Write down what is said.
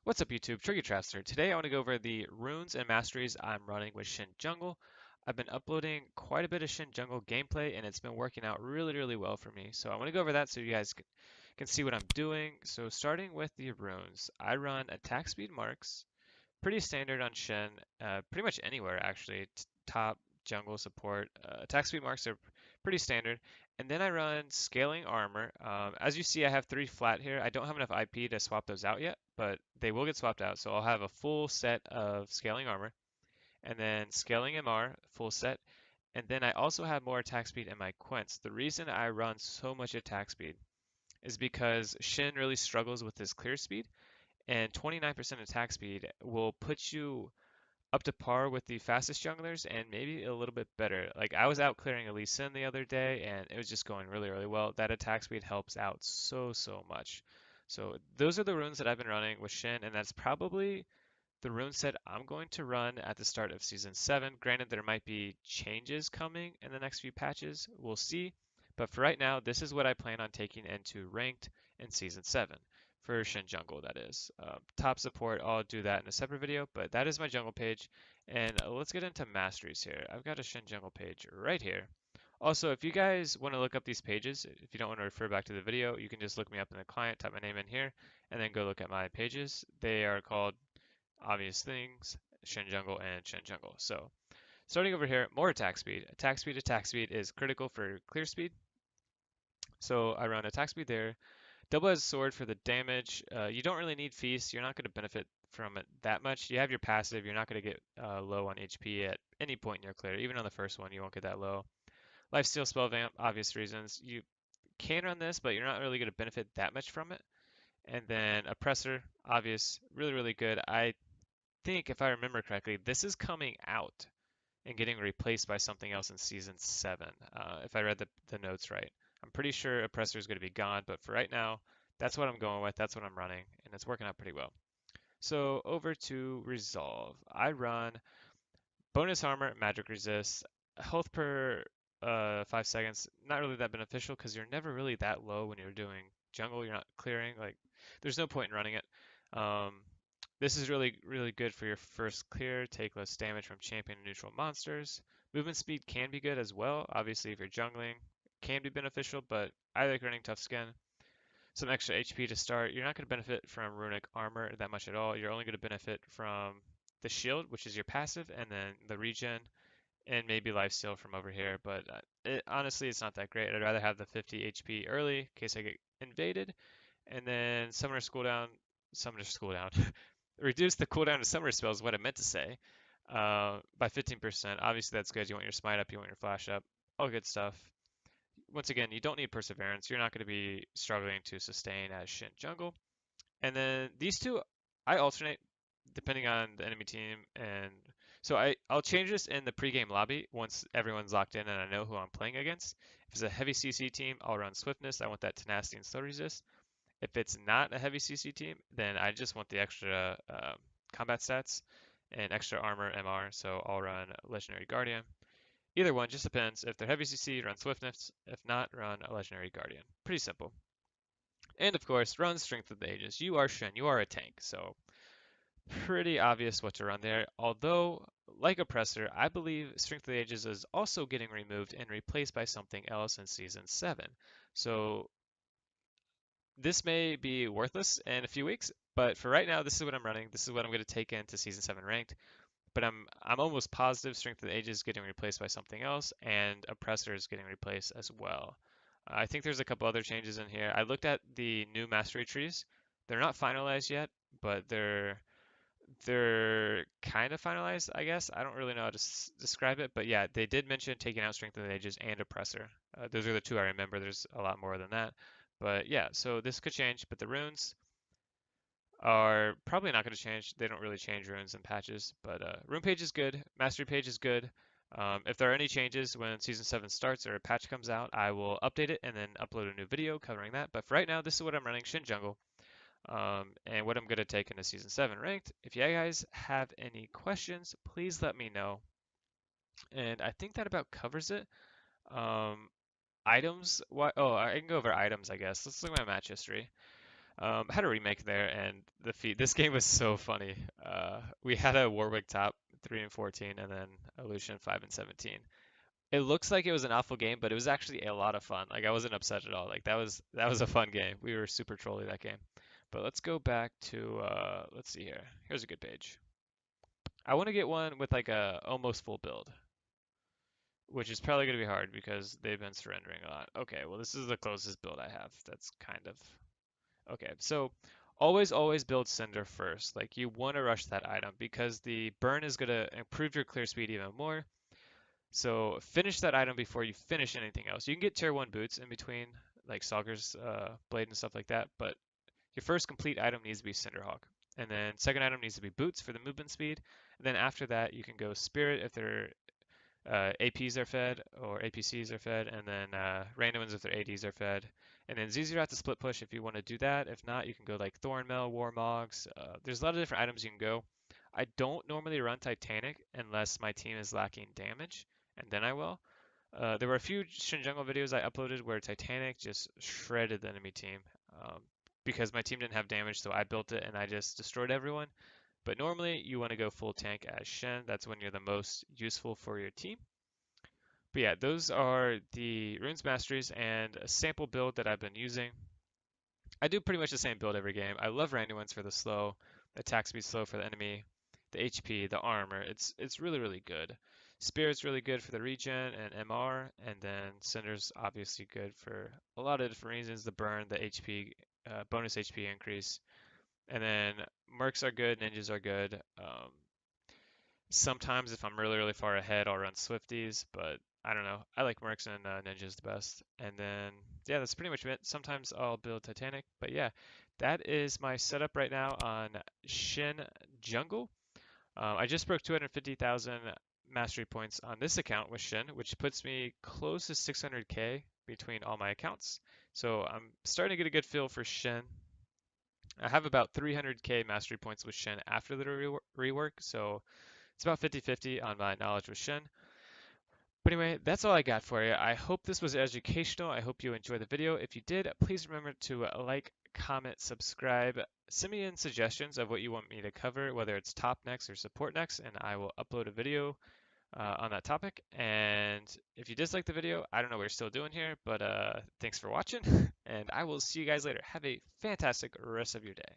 What's up YouTube, Tricky Travster. Today I want to go over the runes and masteries I'm running with Shen Jungle. I've been uploading quite a bit of Shen Jungle gameplay and it's been working out really well for me. So I want to go over that so you guys can see what I'm doing. So starting with the runes, I run attack speed marks, pretty standard on Shen, pretty much anywhere actually, top, jungle, support. Attack speed marks are pretty standard. And then I run scaling armor. As you see, I have 3 flat here. I don't have enough IP to swap those out yet, but they will get swapped out. So I'll have a full set of scaling armor, and then scaling MR, full set. And then I also have more attack speed in my Quints. The reason I run so much attack speed is because Shen really struggles with his clear speed, and 29% attack speed will put you up to par with the fastest junglers and maybe a little bit better. Like I was out clearing a Lee Sin the other day and it was just going really well. That attack speed helps out so much. So those are the runes that I've been running with Shin, and that's probably the rune set I'm going to run at the start of Season 7. Granted, there might be changes coming in the next few patches. We'll see. But for right now, this is what I plan on taking into Ranked in Season 7. For Shen Jungle, that is. Top support, I'll do that in a separate video, but that is my jungle page. And let's get into Masteries here. I've got a Shen Jungle page right here. Also, if you guys want to look up these pages, if you don't want to refer back to the video, you can just look me up in the client, type my name in here, and then go look at my pages. They are called obvious things, Shen Jungle and Shen Jungle. So starting over here, more attack speed. Attack speed is critical for clear speed. So I run attack speed there. Double-edged sword for the damage. You don't really need feast. You're not going to benefit from it that much. You have your passive. You're not going to get low on HP at any point in your clear. Even on the first one, you won't get that low. Lifesteal spell vamp, obvious reasons. You can run this, but you're not really going to benefit that much from it. And then oppressor, obvious, really good. I think, if I remember correctly, this is coming out and getting replaced by something else in Season 7, if I read the notes right. I'm pretty sure Oppressor is going to be gone, but for right now, that's what I'm going with, that's what I'm running, and it's working out pretty well. So over to Resolve. I run bonus armor, magic resist, health per 5 seconds. Not really that beneficial because you're never really that low when you're doing jungle. You're not clearing. Like, there's no point in running it. Um, this is really good for your first clear. Take less damage from champion and neutral monsters. Movement speed can be good as well. Obviously, if you're jungling, can be beneficial, but I like running tough skin. Some extra HP to start. You're not going to benefit from runic armor that much at all. You're only going to benefit from the shield, which is your passive, and then the regen, and maybe lifesteal from over here. But honestly, it's not that great. I'd rather have the 50 HP early in case I get invaded, and then summoner's cooldown. Reduce the cooldown to summoner spells is what I meant to say, by 15%. Obviously, that's good. You want your smite up, you want your flash up, all good stuff. Once again, you don't need perseverance. You're not going to be struggling to sustain as Shen Jungle. And then these two, I alternate depending on the enemy team. And so I'll change this in the pregame lobby once everyone's locked in and I know who I'm playing against. If it's a heavy CC team, I'll run Swiftness. I want that tenacity and slow resist. If it's not a heavy CC team, then I just want the extra combat stats and extra armor MR. So I'll run Legendary Guardian. Either one, just depends. If they're heavy CC, run Swiftness. If not, run a Legendary Guardian. Pretty simple. And of course, run Strength of the Ages. You are Shen, you are a tank, so pretty obvious what to run there. Although, like Oppressor, I believe Strength of the Ages is also getting removed and replaced by something else in Season 7. So this may be worthless in a few weeks, but for right now, this is what I'm running. This is what I'm going to take into Season 7 ranked. But I'm almost positive Strength of the Ages is getting replaced by something else, and Oppressor is getting replaced as well. I think there's a couple other changes in here. I looked at the new mastery trees. They're not finalized yet, but they're kind of finalized, I guess. I don't really know how to describe it, but yeah, they did mention taking out Strength of the Ages and Oppressor. Those are the two I remember. There's a lot more than that. But yeah, so this could change, but the runes are probably not going to change. They don't really change runes and patches, but rune page is good. Mastery page is good. If there are any changes when Season 7 starts or a patch comes out, I will update it and then upload a new video covering that. But for right now, this is what I'm running, Shen Jungle, and what I'm going to take into Season 7 ranked. If you guys have any questions, please let me know. And I think that about covers it. Items, what? Oh, I can go over items, I guess. Let's look at my match history. I had a remake there, and this game was so funny. We had a Warwick top 3 and 14, and then a Lucian 5 and 17. It looks like it was an awful game, but it was actually a lot of fun. Like I wasn't upset at all. Like that was a fun game. We were super trolly that game. But let's go back to let's see here. Here's a good page. I want to get one with like a almost full build, which is probably going to be hard because they've been surrendering a lot. Okay, well this is the closest build I have. That's kind of okay. So always build Cinder first. Like you want to rush that item because the burn is going to improve your clear speed even more. So finish that item before you finish anything else. You can get tier 1 boots in between, like Saulger's blade and stuff like that, but your first complete item needs to be Cinderhawk. And then second item needs to be boots for the movement speed. And then after that, you can go Spirit if their APs are fed or APCs are fed, and then random ones if their ADs are fed. And then Zizrat to split push if you want to do that. If not, you can go like Thornmail, Warmogs. There's a lot of different items you can go. I don't normally run Titanic unless my team is lacking damage, and then I will. There were a few Shin Jungle videos I uploaded where Titanic just shredded the enemy team because my team didn't have damage, so I built it and I just destroyed everyone. But normally you want to go full tank as Shen. That's when you're the most useful for your team. But yeah, those are the Runes Masteries and a sample build that I've been using. I do pretty much the same build every game. I love random ones for the slow, attack speed slow for the enemy, the HP, the armor. It's really good. Spirit's really good for the regen and MR, and then Cinder's obviously good for a lot of different reasons. The burn, the HP, bonus HP increase, and then Mercs are good, Ninjas are good. Sometimes if I'm really far ahead, I'll run Swifties, but I don't know. I like Mercs and Ninjas the best. And then, yeah, that's pretty much it. Sometimes I'll build Titanic, but yeah, that is my setup right now on Shin Jungle. I just broke 250,000 mastery points on this account with Shin, which puts me close to 600k between all my accounts. So I'm starting to get a good feel for Shin. I have about 300k mastery points with Shin after the rework, so it's about 50-50 on my knowledge with Shen. But anyway, that's all I got for you. I hope this was educational. I hope you enjoyed the video. If you did, please remember to like, comment, subscribe. Send me in suggestions of what you want me to cover, whether it's top next or support next, and I will upload a video on that topic. And if you dislike the video, I don't know what you're still doing here, but thanks for watching, and I will see you guys later. Have a fantastic rest of your day.